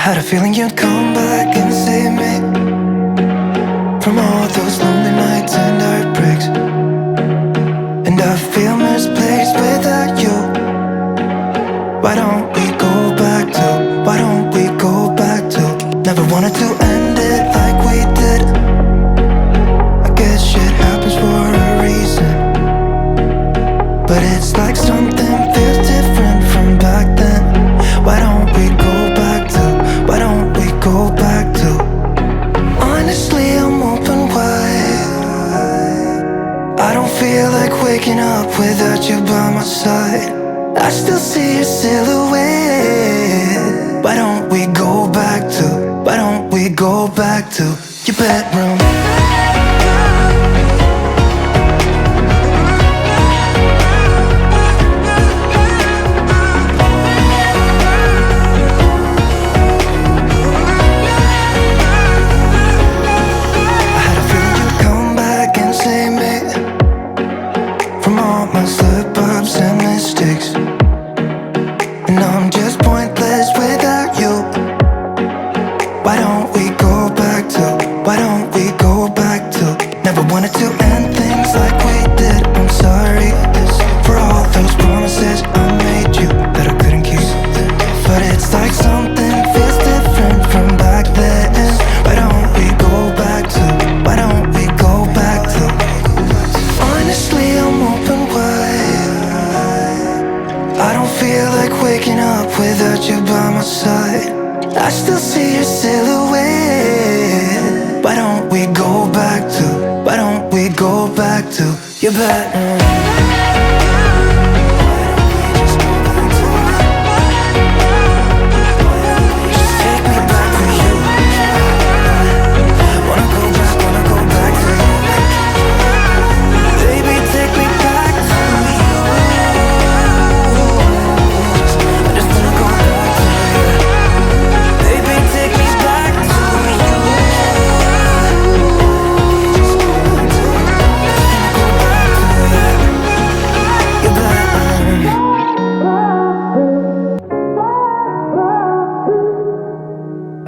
had a feeling you'd come back and save me from all those lonely nights and heartbreaks. And I feel misplaced without you. Why don't we go back to, why don't we go back to? Never wanted to end it like we did. I guess shit happens for a reason, but it's like something feels different from back then. Why don't we go back to, why don't we go back to? Honestly, I'm open wide. I don't feel like waking up without you by my side. I still see your silhouette. Why don't we go back to, why don't we go back to your bedroom? I had a feeling you'd come back and save me from all my slip-ups and mistakes. And I'm just pointless without you. Why don't we go back to, why don't we go back to? Never wanted to end things like we did. I'm sorry for all those promises I made you that I couldn't keep. But it's like something feels different from back then. Why don't we go back to, why don't we go back to? Honestly, I'm open wide. I don't feel like waking up without you by my side. I still see your silhouette. Why don't we go back to, why don't we go back to your bedroom?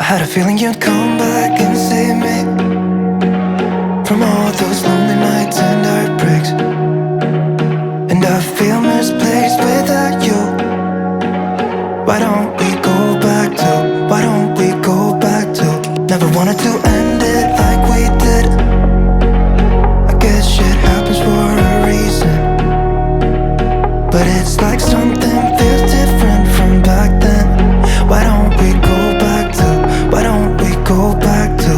I had a feeling you'd come back and save me from all those lonely nights and heartbreaks. And I feel misplaced without you. Why don't we go back to, why don't we go back to? Never wanted to end it like we did. I guess shit happens for a reason, but it's like something feels different from back then. Why don't we go back to, why don't we go back to?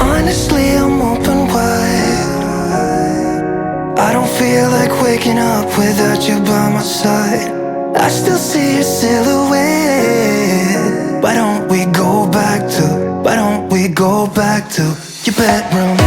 Honestly, I'm open wide. I don't feel like waking up without you by my side. I still see your silhouette. Why don't we go back to, why don't we go back to your bedroom?